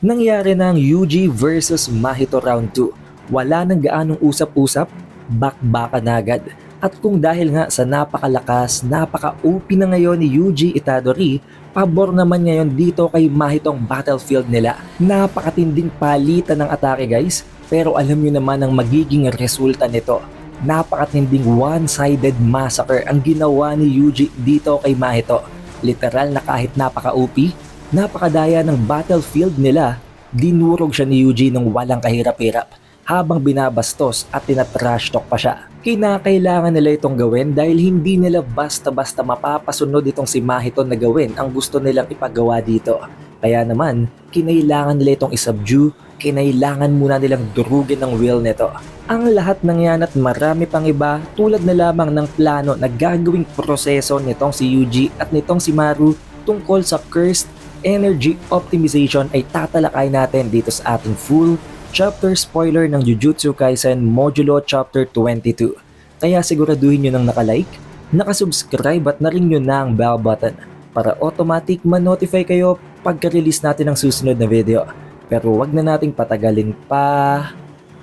Nangyari na ang Yuji versus Mahito Round 2. Wala nang gaanong usap-usap, bakbakan na agad. At kung dahil nga sa napakalakas, napaka-OP na ngayon ni Yuji Itadori, pabor naman ngayon dito kay Mahito ang battlefield nila. Napakatinding palitan ng atake guys, pero alam nyo naman ang magiging resulta nito. Napakatinding one-sided massacre ang ginawa ni Yuji dito kay Mahito. Literal na kahit napaka-OP, napakadaya ng battlefield nila, dinurog siya ni Yuji ng walang kahirap-hirap habang binabastos at tinatrash talk pa siya. Kinakailangan nila itong gawin dahil hindi nila basta-basta mapapasunod itong si Mahito na gawin ang gusto nilang ipagawa dito. Kaya naman, kinailangan nila itong isubdue, kinailangan muna nilang durugin ang will nito. Ang lahat ng yan at marami pang iba tulad na lamang ng plano na gagawing proseso nitong si Yuji at nitong si Maru tungkol sa cursed energy optimization ay tatalakay natin dito sa ating full chapter spoiler ng Jujutsu Kaisen Modulo Chapter 22. Kaya siguraduhin nyo nang nakalike, nakasubscribe at naring nyo na ang bell button para automatic ma-notify kayo pagka-release natin ng susunod na video. Pero wag na nating patagalin pa.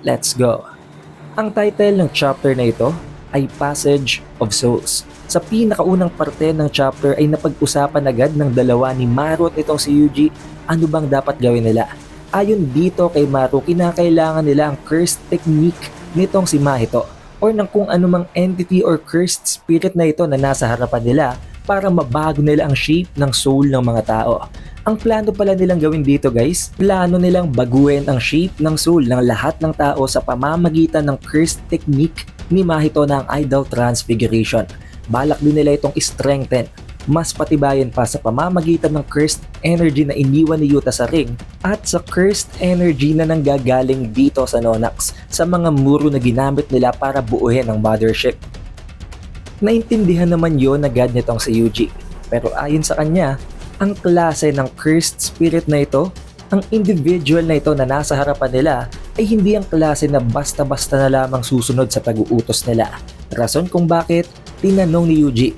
Let's go! Ang title ng chapter na ito ay Passage of Souls. Sa pinakaunang parte ng chapter ay napag-usapan agad ng dalawa ni Maru at itong si Yuji ano bang dapat gawin nila. Ayon dito kay Maru, kinakailangan nila ang cursed technique nitong si Mahito or ng kung anumang entity or cursed spirit na ito na nasa harapan nila para mabago nila ang shape ng soul ng mga tao. Ang plano pala nilang gawin dito guys, plano nilang baguhin ang shape ng soul ng lahat ng tao sa pamamagitan ng cursed technique ni Mahito na ang Idol Transfiguration. Balak din nila itong strengthen, mas patibayan pa sa pamamagitan ng cursed energy na iniwan ni Yuta sa ring at sa cursed energy na nanggagaling dito sa Nonax sa mga muro na ginamit nila para buuhin ang mothership. Naintindihan naman yon agad nitong si Yuji, pero ayon sa kanya, ang klase ng cursed spirit na ito, ang individual na ito na nasa harapan nila ay hindi ang klase na basta-basta na lamang susunod sa pag-uutos nila. Rason kung bakit, tinanong ni Yuji,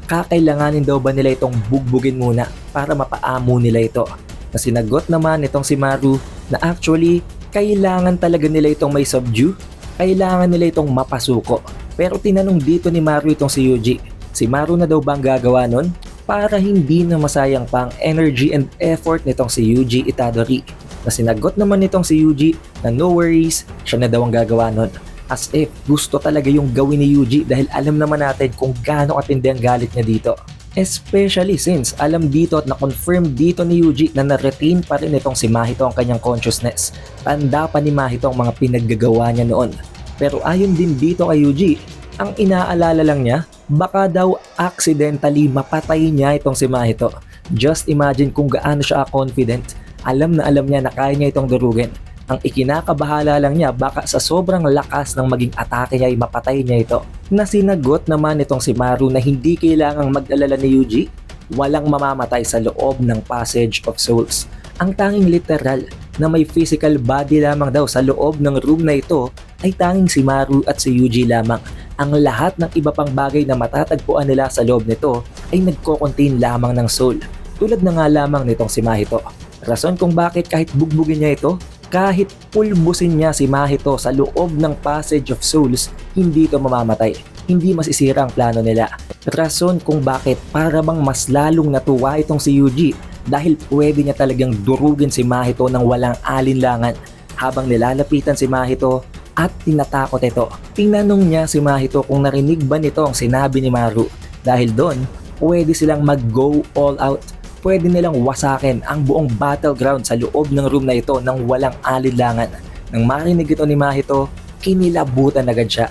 kakailanganin daw ba nila itong bugbugin muna para mapaamo nila ito? Na sinagot naman itong si Maru na actually, kailangan talaga nila itong may subdue, kailangan nila itong mapasuko. Pero tinanong dito ni Maru itong si Yuji, si Maru na daw bang gagawa nun? Para hindi na masayang pang energy and effort nitong si Yuji Itadori. Na sinagot naman nitong si Yuji na no worries, siya na daw ang gagawa nun. As if gusto talaga yung gawin ni Yuji dahil alam naman natin kung gaano katindi ang galit niya dito. Especially since alam dito at na-confirm dito ni Yuji na na-retain pa rin itong si Mahito ang kanyang consciousness. Tanda pa ni Mahito ang mga pinaggagawa niya noon. Pero ayon din dito kay Yuji, ang inaalala lang niya, baka daw accidentally mapatay niya itong si Mahito. Just imagine kung gaano siya confident. Alam na alam niya na kaya niya itong durugin. Ang ikinakabahala lang niya baka sa sobrang lakas ng maging atake niya ay mapatay niya ito. Na sinagot naman itong si Maru na hindi kailangang mag-alala ni Yuji, walang mamamatay sa loob ng Passage of Souls. Ang tanging literal na may physical body lamang daw sa loob ng room na ito ay tanging si Maru at si Yuji lamang. Ang lahat ng iba pang bagay na matatagpuan nila sa loob nito ay nagko-contain lamang ng soul. Tulad na nga lamang nitong si Mahito. Rason kung bakit kahit bugbugin niya ito, kahit pulbusin niya si Mahito sa loob ng Passage of Souls, hindi ito mamamatay. Hindi masisira ang plano nila. Rason kung bakit para bang mas lalong natuwa itong si Yuji dahil pwede niya talagang durugin si Mahito ng walang alinlangan. Habang nilalapitan si Mahito at tinatakot ito, tinanong niya si Mahito kung narinig ba nito ang sinabi ni Maru. Dahil doon, pwede silang mag-go all out. Pwede nilang wasakin ang buong battleground sa loob ng room na ito ng walang alinlangan. Nang marinig ito ni Mahito, kinilabutan agad siya.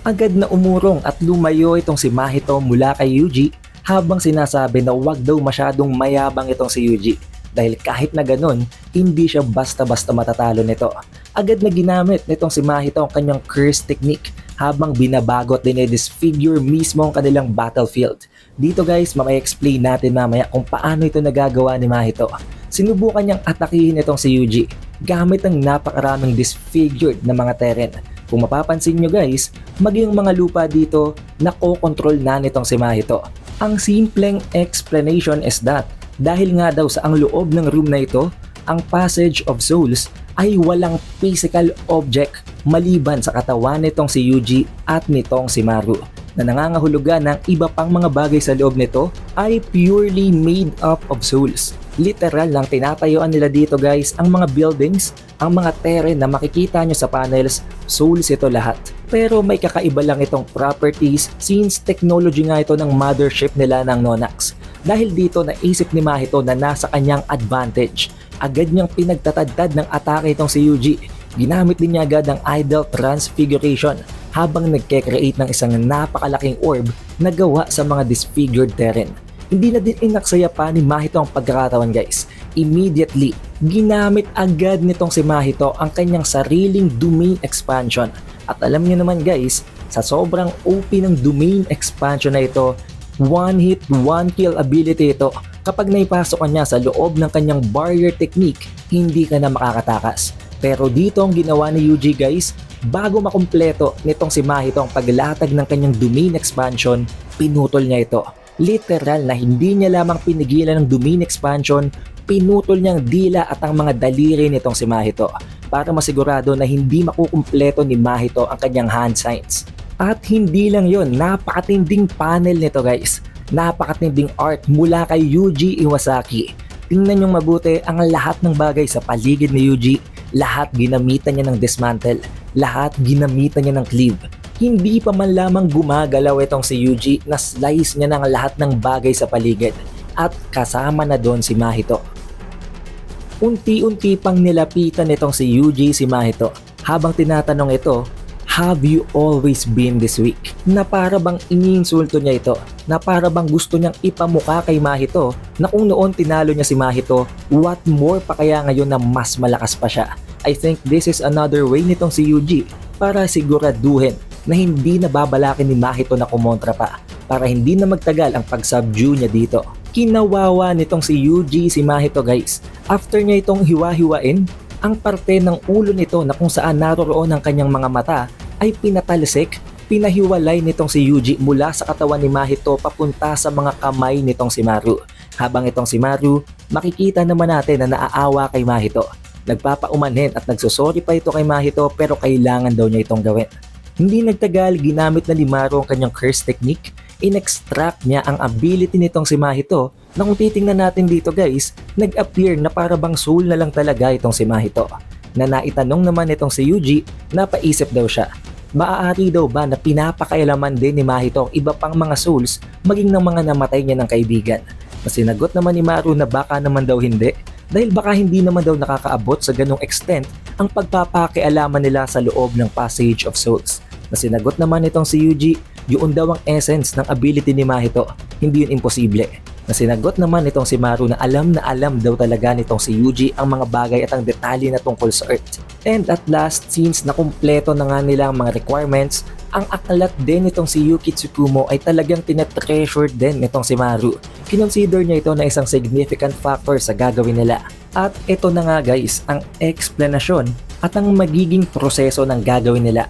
Agad na umurong at lumayo itong si Mahito mula kay Yuji habang sinasabi na wag daw masyadong mayabang itong si Yuji. Dahil kahit na ganun, hindi siya basta-basta matatalo nito. Agad na ginamit nitong si Mahito ang kanyang curse technique habang binabagot din disfigure mismo ang kanilang battlefield. Dito guys, mamaya-explain natin mamaya kung paano ito nagagawa ni Mahito. Sinubukan niyang atakihin itong si Yuji gamit ang napakaraming disfigured na mga terrain. Kung mapapansin nyo guys, maging mga lupa dito, nakokontrol na nitong si Mahito. Ang simpleng explanation is that dahil nga daw sa ang loob ng room na ito, ang Passage of Souls ay walang physical object maliban sa katawan nitong si Yuji at nitong si Maru, na nangangahulugan ng iba pang mga bagay sa loob nito ay purely made up of souls. Literal lang tinatayuan nila dito guys, ang mga buildings, ang mga terrain na makikita nyo sa panels, souls ito lahat. Pero may kakaiba lang itong properties since technology nga ito ng mothership nila ng Nonax. Dahil dito naisip ni Mahito na nasa kanyang advantage. Agad niyang pinagtatadtad ng atake itong si Yuji. Ginamit din niya agad ang idol transfiguration habang nagke-create ng isang napakalaking orb na gawa sa mga disfigured terrain. Hindi na din inaksaya pa ni Mahito ang pagkakatawan guys. Immediately, ginamit agad nitong si Mahito ang kanyang sariling domain expansion. At alam niyo naman guys, sa sobrang OP ng domain expansion na ito, one hit, one kill ability ito. Kapag naipasok ka niya sa loob ng kanyang barrier technique, hindi ka na makakatakas. Pero dito ang ginawa ni Yuji guys, bago makumpleto nitong si Mahito ang paglatag ng kanyang domain expansion, pinutol niya ito. Literal na hindi niya lamang pinigilan ng domain expansion, pinutol niyang dila at ang mga daliri nitong si Mahito para masigurado na hindi makukumpleto ni Mahito ang kanyang hand signs. At hindi lang yon, napakatinding panel nito guys. Napakatinding art mula kay Yuji Iwasaki. Tingnan niyong mabuti ang lahat ng bagay sa paligid ni Yuji. Lahat ginamitan niya ng dismantle. Lahat ginamitan niya ng cleave. Hindi pa man lamang gumagalaw itong si Yuji na slice niya ng lahat ng bagay sa paligid. At kasama na doon si Mahito. Unti-unti pang nilapitan nitong si Yuji si Mahito habang tinatanong ito, "Have you always been this weak?" Na para bang iniinsulto niya ito, na para bang gusto niyang ipamukha kay Mahito na kung noon tinalo niya si Mahito, what more pa kaya ngayon na mas malakas pa siya. I think this is another way nitong si Yuji para siguraduhin na hindi na babalakin ni Mahito na kumontra pa para hindi na magtagal ang pag-subdue niya dito. Kinawawa nitong si Yuji si Mahito guys. After niya itong hiwa-hiwain, ang parte ng ulo nito na kung saan naroroon ang kanyang mga mata ay pinatalsik, pinahiwalay nitong si Yuji mula sa katawan ni Mahito papunta sa mga kamay nitong si Maru. Habang itong si Maru, makikita naman natin na naaawa kay Mahito. Nagpapaumanhin at nagsusori pa ito kay Mahito pero kailangan daw niya itong gawin. Hindi nagtagal, ginamit na ni Maru ang kanyang curse technique. In-extract niya ang ability nitong si Mahito na kung titingnan natin dito guys, nag-appear na para bang soul na lang talaga itong si Mahito. Na naitanong naman itong si Yuji, napaisip daw siya. Maaari daw ba na pinapakailaman din ni Mahito ang iba pang mga souls maging ng mga namatay niya ng kaibigan? Na sinagot naman ni Maru na baka naman daw hindi, dahil baka hindi naman daw nakakaabot sa ganong extent ang pagpapakialaman nila sa loob ng Passage of Souls. Na sinagot naman itong si Yuji, yun daw ang essence ng ability ni Mahito, hindi yun imposible. Na sinagot naman itong si Maru na alam daw talaga nitong si Yuji ang mga bagay at ang detalye na tungkol sa Earth. And at last, since nakumpleto na nga nila ang mga requirements, ang aklat din nitong si Yuki Tsukumo ay talagang tinatreasure din nitong si Maru. Kinonsider niya ito na isang significant factor sa gagawin nila. At ito na nga guys, ang explanation at ang magiging proseso ng gagawin nila.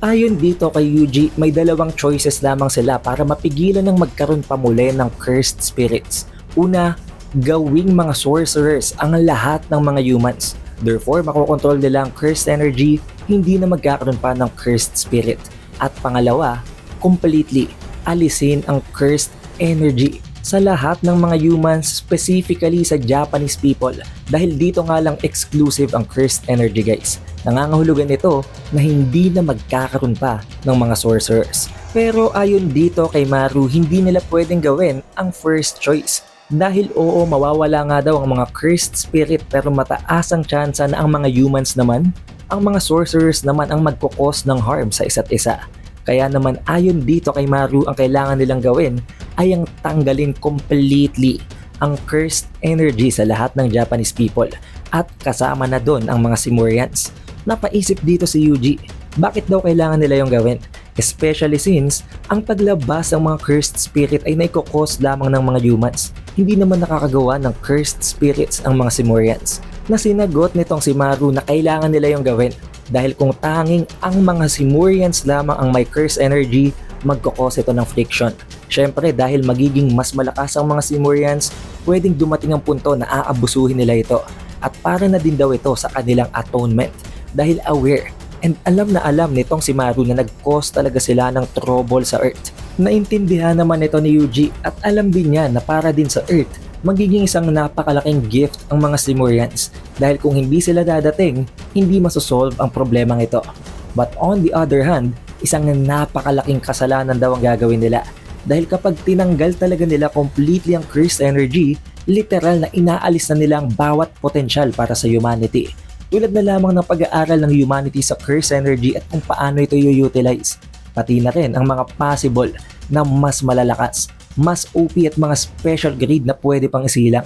Ayon dito kay Yuji, may dalawang choices lamang sila para mapigilan ng magkaroon pa muli ng cursed spirits. Una, gawing mga sorcerers ang lahat ng mga humans. Therefore, makokontrol nila ang cursed energy, hindi na magkakaroon pa ng cursed spirit. At pangalawa, completely alisin ang cursed energy sa lahat ng mga humans, specifically sa Japanese people, dahil dito nga lang exclusive ang cursed energy guys. Nangangahulugan ito na hindi na magkakaroon pa ng mga sorcerers. Pero ayon dito kay Maru, hindi nila pwedeng gawin ang first choice. Dahil oo, mawawala nga daw ang mga cursed spirit pero mataas ang tsansa na ang mga humans naman, ang mga sorcerers naman ang magkukos ng harm sa isa't isa. Kaya naman ayon dito kay Maru, ang kailangan nilang gawin ay ang tanggalin completely ang cursed energy sa lahat ng Japanese people at kasama na doon ang mga Simurians. Napaisip dito si Yuji, bakit daw kailangan nila yung gawin? Especially since ang paglabas ng mga cursed spirit ay naikokos lamang ng mga humans. Hindi naman nakakagawa ng cursed spirits ang mga Simurians. Na sinagot nitong si Maru na kailangan nila yung gawin dahil kung tanging ang mga Simurians lamang ang may curse energy, magkokos ito ng friction. Syempre dahil magiging mas malakas ang mga Simurians, pwedeng dumating ang punto na aabusuhin nila ito at para na din daw ito sa kanilang atonement dahil aware and alam nitong si Maru na nag-cause talaga sila ng trouble sa Earth. Naintindihan naman ito ni Yuji at alam din niya na para din sa Earth, magiging isang napakalaking gift ang mga Simurians dahil kung hindi sila dadating, hindi masosolve ang problemang ito. But on the other hand, isang napakalaking kasalanan daw ang gagawin nila dahil kapag tinanggal talaga nila completely ang cursed energy, literal na inaalis na nila ang bawat potensyal para sa humanity. Tulad na lamang ng pag-aaral ng humanity sa cursed energy at kung paano ito i-utilize. Pati na rin ang mga possible na mas malalakas, mas OP at mga special grade na pwede pang isilang.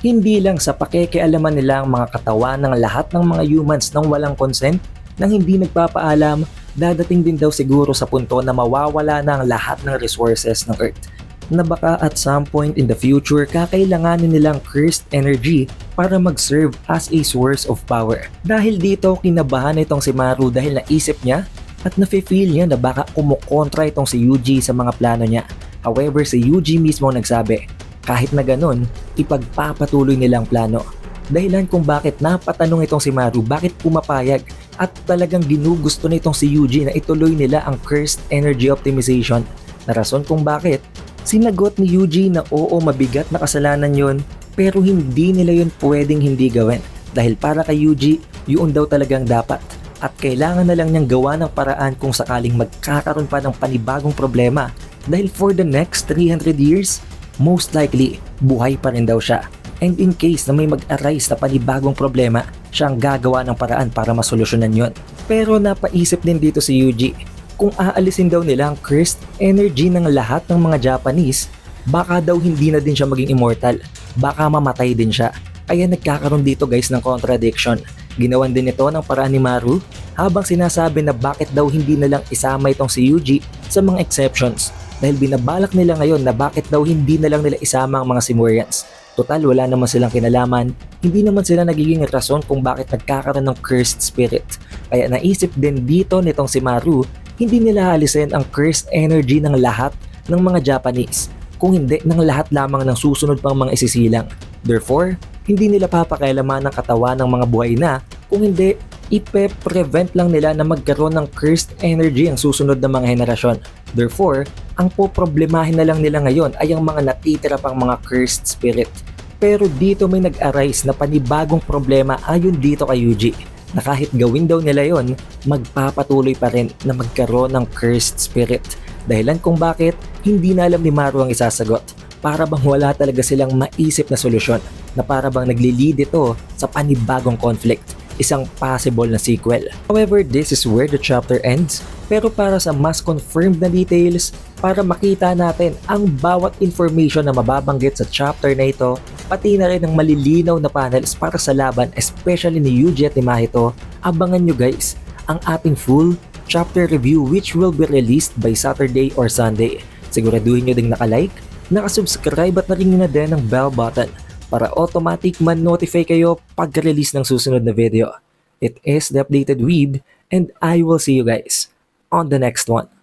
Hindi lang sa pakikialaman nila ang mga katawan ng lahat ng mga humans nang walang consent, nang hindi nagpapaalam, dadating din daw siguro sa punto na mawawala na ang lahat ng resources ng Earth. Na baka at some point in the future kakailanganin nilang cursed energy para mag-serve as a source of power. Dahil dito kinabahan itong si Maru dahil naisip niya at nafe-feel niya na baka kumukontra itong si Yuji sa mga plano niya. However, si Yuji mismo nagsabi, kahit na ganun, ipagpapatuloy nilang plano. Dahilan kung bakit napatanong itong si Maru bakit pumapayag at talagang ginugusto nitong si Yuji na ituloy nila ang cursed energy optimization. Na rason kung bakit, sinagot ni Yuji na oo, mabigat na kasalanan yon pero hindi nila yun pwedeng hindi gawin dahil para kay Yuji, yun daw talagang dapat at kailangan na lang niyang gawa ng paraan kung sakaling magkakaroon pa ng panibagong problema dahil for the next 300 years, most likely, buhay pa rin daw siya. And in case na may mag-arise na panibagong problema, siya ang gagawa ng paraan para masolusyonan yon. Pero napaisip din dito si Yuji, kung aalisin daw nila ang cursed energy ng lahat ng mga Japanese, baka daw hindi na din siya maging immortal. Baka mamatay din siya. Kaya nagkakaroon dito guys ng contradiction. Ginawan din ito ng paraan ni Maru habang sinasabi na bakit daw hindi na lang isama itong si Yuji sa mga exceptions. Dahil binabalak nila ngayon na bakit daw hindi na lang nila isama ang mga Simurians. Total wala naman silang kinalaman, hindi naman sila nagiging rason kung bakit nagkakaroon ng cursed spirit. Kaya naisip din dito nitong si Maru, hindi nila alisin ang cursed energy ng lahat ng mga Japanese, kung hindi ng lahat lamang ng susunod pang mga isisilang. Therefore, hindi nila papakailaman ang katawan ng mga buhay na, kung hindi, ipe-prevent lang nila na magkaroon ng cursed energy ang susunod na mga henerasyon. Therefore, ang poproblemahin na lang nila ngayon ay ang mga natitira pang mga cursed spirit. Pero dito may nag-arise na panibagong problema ayon dito kay Yuji, na kahit gawin daw nila yon, magpapatuloy pa rin na magkaroon ng cursed spirit. Dahilan kung bakit, hindi na alam ni Maru ang isasagot. Para bang wala talaga silang maisip na solusyon, na para bang nagli-lead ito sa panibagong conflict, isang possible na sequel. However, this is where the chapter ends, pero para sa mas confirmed na details, para makita natin ang bawat information na mababanggit sa chapter na ito, pati na rin ang malilinaw na panels para sa laban, especially ni Yuji at ni Mahito, abangan nyo guys ang ating full chapter review which will be released by Saturday or Sunday. Siguraduhin nyo ding nakalike, nakasubscribe at naringin na din ang bell button para automatic man-notify kayo pag-release ng susunod na video. It is The Updated Weeb and I will see you guys on the next one.